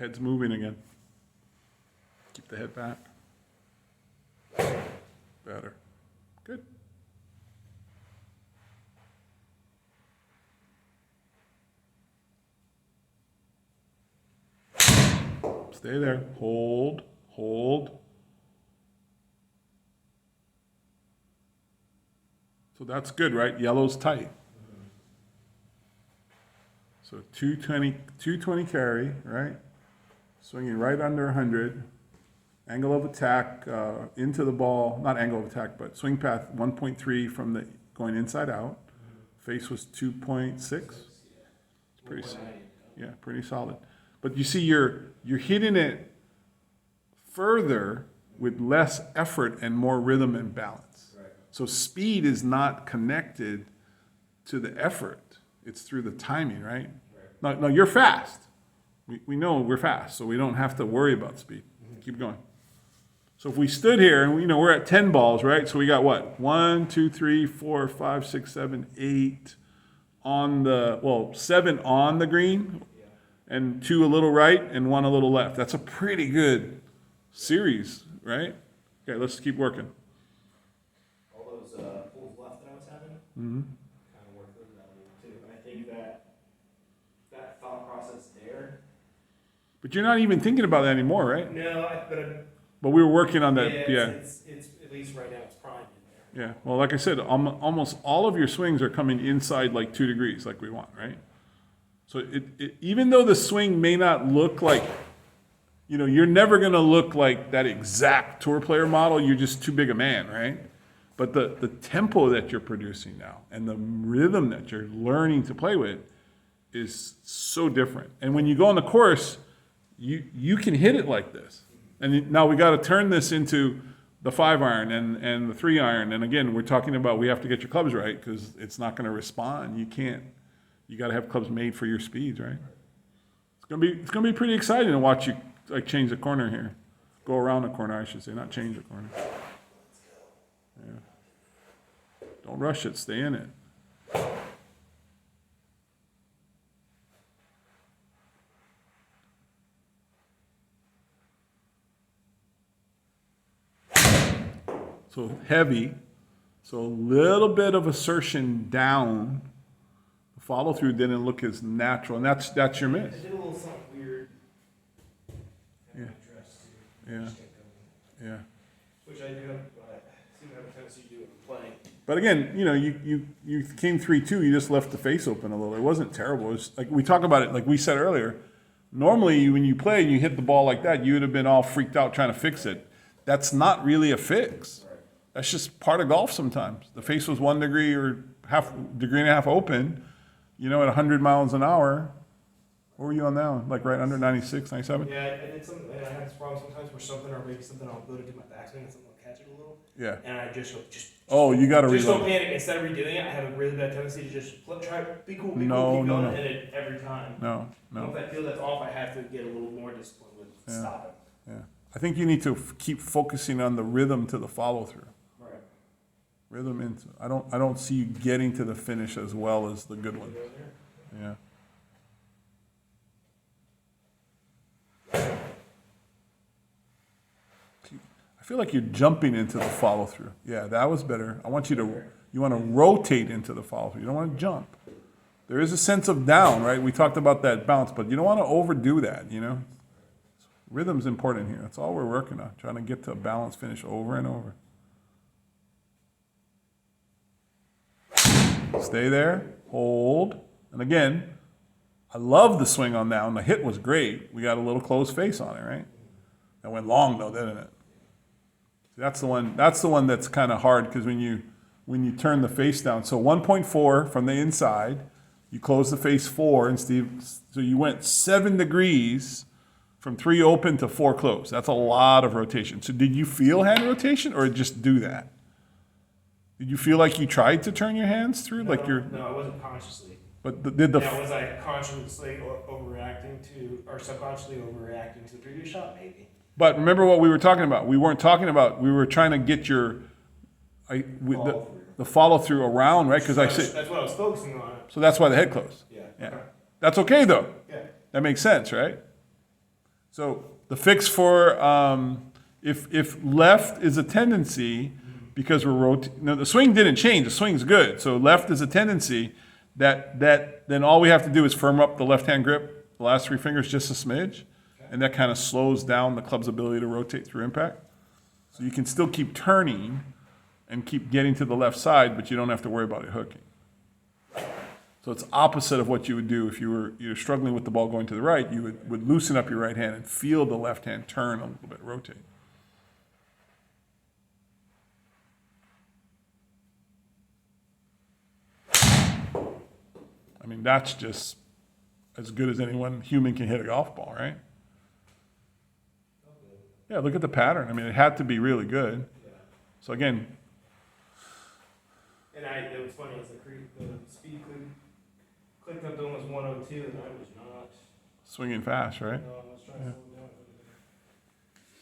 Head's moving again. Keep the head back. Better. Good. Stay there. Hold. Hold. So that's good, right? Yellow's tight. So 220 carry, right? Swinging right under 100. Angle of attack into the ball, not angle of attack, but swing path 1.3 from the going inside out. Face was 2.6. It's pretty, yeah, pretty solid. But you see, you're hitting it further with less effort and more rhythm and balance. Right. So speed is not connected to the effort. It's through the timing, right? No, you're fast. We know we're fast, so we don't have to worry about speed. Keep going. So if we stood here and we're at 10 balls, right? So we got what? 1, 2, 3, 4, 5, 6, 7, 8 on the 7 on the green, and 2 a little right and 1 a little left. That's a pretty good series, right? Okay, let's keep working. All those pulls left that I was having, kind of work those out a little too. And I think that thought process there. But you're not even thinking about that anymore, right? No, But we were working on that. Yeah. It's at least right now it's prime in there. Yeah. Well, like I said, almost all of your swings are coming inside like 2 degrees, like we want, right? So even though the swing may not look like, you're never going to look like that exact tour player model. You're just too big a man, right? But the tempo that you're producing now and the rhythm that you're learning to play with is so different. And when you go on the course, you can hit it like this. And now we got to turn this into the 5-iron and the 3-iron. And again, we're talking about we have to get your clubs right because it's not going to respond. You got to have clubs made for your speeds, right? It's gonna be pretty exciting to watch you like change the corner here, go around the corner, I should say, not change the corner. Yeah. Don't rush it. Stay in it. So heavy, so a little bit of assertion down. The follow through didn't look as natural, and that's your miss. I did a little something weird. Yeah. Yeah. Yeah. Which I do have, seem to have a tendency to do when playing. But again, you came 3-2. You just left the face open a little. It wasn't terrible. It was like we talk about it, like we said earlier. Normally, when you play and you hit the ball like that, you would have been all freaked out trying to fix it. That's not really a fix. That's just part of golf sometimes. The face was 1 degree or degree and a half open, at 100 miles an hour. What were you on now? Like right under 96, 97? Yeah, I did something, and I have this problem sometimes where something, or maybe something I'll go to do my backswing and something will catch it a little. Yeah. And I just Oh, you got to just don't reload. panic. Instead of redoing it, I have a really bad tendency to just try, be cool, keep No. going, and it every time. No. If I feel that's off, I have to get a little more disciplined with stopping. Yeah. I think you need to keep focusing on the rhythm to the follow through. Right. Rhythm into. I don't see you getting to the finish as well as the good one. Yeah. I feel like you're jumping into the follow through. Yeah, that was better. I want you want to rotate into the follow through. You don't want to jump. There is a sense of down, right? We talked about that bounce, but you don't want to overdo that, Rhythm's important here. That's all we're working on, trying to get to a balanced finish over and over. Stay there, hold. And again, I love the swing on down. The hit was great. We got a little closed face on it, right? That went long though, didn't it? That's the one that's kind of hard because when you turn the face down. So 1.4 from the inside, you close the face 4, and so you went 7 degrees from 3 open to 4 closed. That's a lot of rotation. So did you feel hand rotation or just do that? Did you feel like you tried to turn your hands through? No, I wasn't consciously. But was I consciously overreacting to, or subconsciously overreacting to the previous shot? Maybe. But remember what we were talking about. We weren't talking about. We were trying to get the follow through around, right? Because that's what I was focusing on. So that's why the head closed. Yeah. Yeah. Okay. That's okay though. Yeah. That makes sense, right? So the fix for if left is a tendency, because we're rotating. No, the swing didn't change. The swing's good. So left is a tendency. Then all we have to do is firm up the left-hand grip, the last three fingers just a smidge, and that kind of slows down the club's ability to rotate through impact. So you can still keep turning and keep getting to the left side, but you don't have to worry about it hooking. So it's opposite of what you would do if you're struggling with the ball going to the right. You would loosen up your right hand and feel the left hand turn a little bit, rotate. I mean, that's just as good as anyone human can hit a golf ball, right? Yeah, look at the pattern. I mean, it had to be really good. Yeah. So again, And it was funny, the speed clicked up to almost 102, and I was not. swinging fast, right? No, I was trying to slow it down.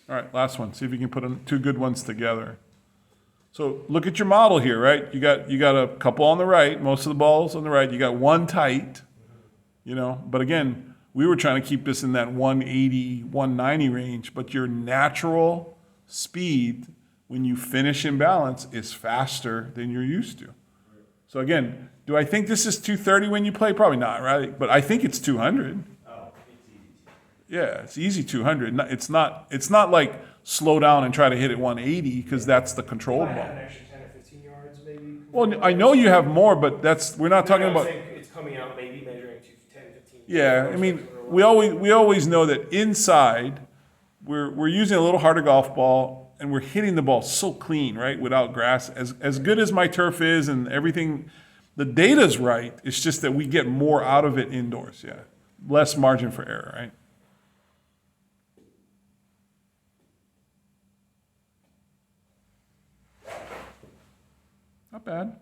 All right, last one. See if you can put two good ones together. So look at your model here, right? You got a couple on the right, most of the balls on the right. You got one tight, but again, we were trying to keep this in that 180, 190 range, but your natural speed when you finish in balance is faster than you're used to. So again, do I think this is 230 when you play? Probably not, right? But I think it's 200. Oh, it's easy. Yeah, it's easy 200. It's not like slow down and try to hit it 180 because that's the controlled I ball. have an extra 10 or 15 yards, maybe. Well, I know you have more, but we're not talking I'm about. saying it's coming out, maybe measuring to 10, 15. Yeah, I mean, we always know that inside, we're using a little harder golf ball and we're hitting the ball so clean, right, without grass. As good as my turf is and everything, the data's right. It's just that we get more out of it indoors. Yeah, less margin for error, right? Not bad.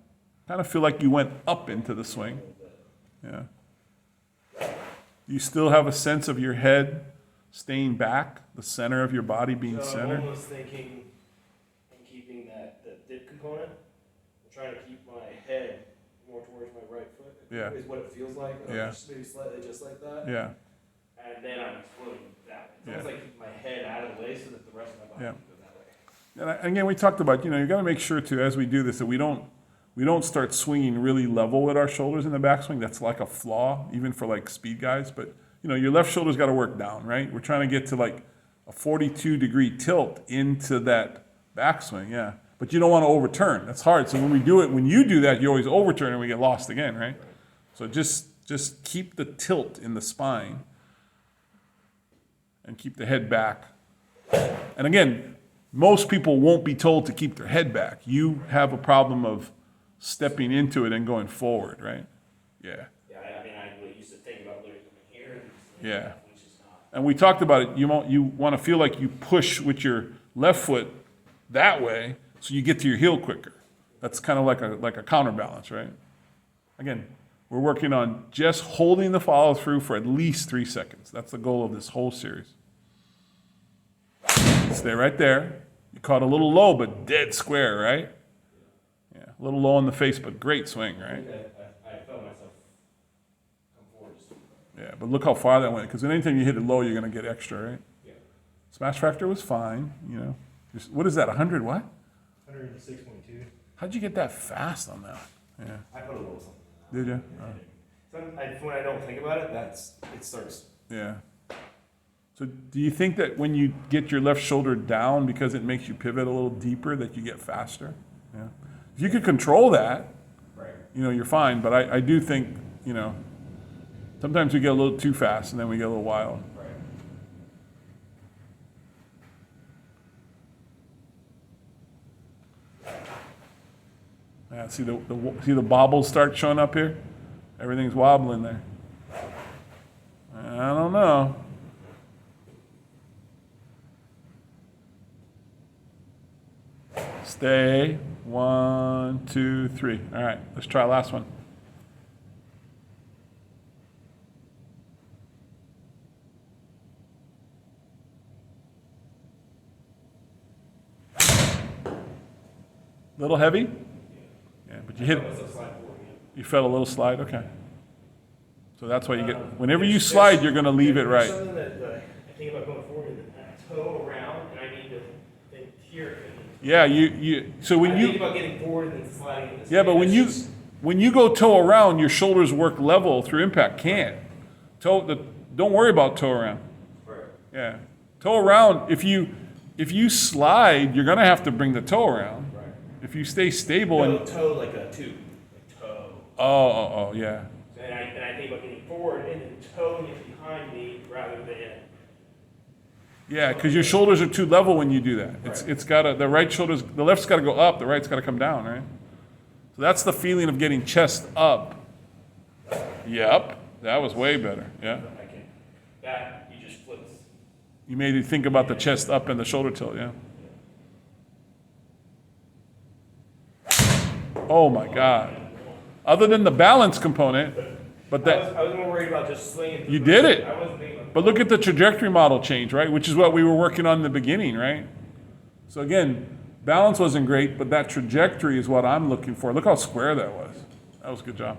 Kind of feel like you went up into the swing. Yeah. You still have a sense of your head staying back, the center of your body being So centered. I'm almost thinking in keeping the dip component, I'm trying to keep my head more towards my right foot. Yeah. Is what it feels like. Yeah. Just maybe slightly just like that. Yeah. And then I'm exploding that way. It's Yeah. almost like keep my head out of the way so that the rest of my body Yeah. can go that way. And again, we talked about, you got to make sure too, as we do this, that we don't start swinging really level with our shoulders in the backswing. That's like a flaw, even for like speed guys. But your left shoulder's got to work down, right? We're trying to get to like a 42-degree tilt into that backswing, yeah. But you don't want to overturn. That's hard. So when you do that, you always overturn and we get lost again, right? So just keep the tilt in the spine and keep the head back. And again, most people won't be told to keep their head back. You have a problem of stepping into it and going forward, right? Yeah. Yeah, I mean, I used to think about literally coming here. Yeah. Which is not. And we talked about it. You want to feel like you push with your left foot that way, so you get to your heel quicker. That's kind of like a counterbalance, right? Again, we're working on just holding the follow through for at least 3 seconds. That's the goal of this whole series. Stay right there. You caught a little low, but dead square, right? Yeah, a little low in the face, but great swing, right? I felt myself come forward. Yeah, but look how far that went. Because anytime you hit it low, you're going to get extra, right? Yeah. Smash factor was fine, What is that, 100 what? 106.2. How'd you get that fast on that? Yeah. I put a little something. Did you? When I don't think about it, it starts. Yeah. So do you think that when you get your left shoulder down because it makes you pivot a little deeper that you get faster? Yeah. If you could control that, Right. you're fine. But I do think, sometimes we get a little too fast and then we get a little wild. Right. Yeah, see the bobbles start showing up here? Everything's wobbling there. I don't know. Stay. 1, 2, 3. All right, let's try last one. Little heavy? Yeah, but you hit. You felt a little slide. Okay. So that's why you get. Whenever you slide, you're going to leave it right. Something that think about going forward and that toe around, and I need to think here. Yeah, so when I you, think about getting forward and then sliding in this. yeah, but when you go toe around, your shoulders work level through impact. Can't. Don't worry about toe around. Right. Yeah. Toe around, if you slide, you're gonna have to bring the toe around. Right. If you stay stable No, and, toe like a tube, like toe. oh, yeah. And I think about getting forward and then toeing it behind me rather than. Yeah, because your shoulders are too level when you do that. Right. It's gotta, the right shoulders, the left's gotta go up, the right's gotta come down, right? So that's the feeling of getting chest up. Yep, that was way better, yeah. I can. That you just flips. You made me think about the chest up and the shoulder tilt, yeah. Oh my God. Other than the balance component, but I was more worried about just swinging. You did it. I wasn't thinking about. but look at the trajectory model change, right? Which is what we were working on in the beginning, right? So again, balance wasn't great, but that trajectory is what I'm looking for. Look how square that was. That was a good job.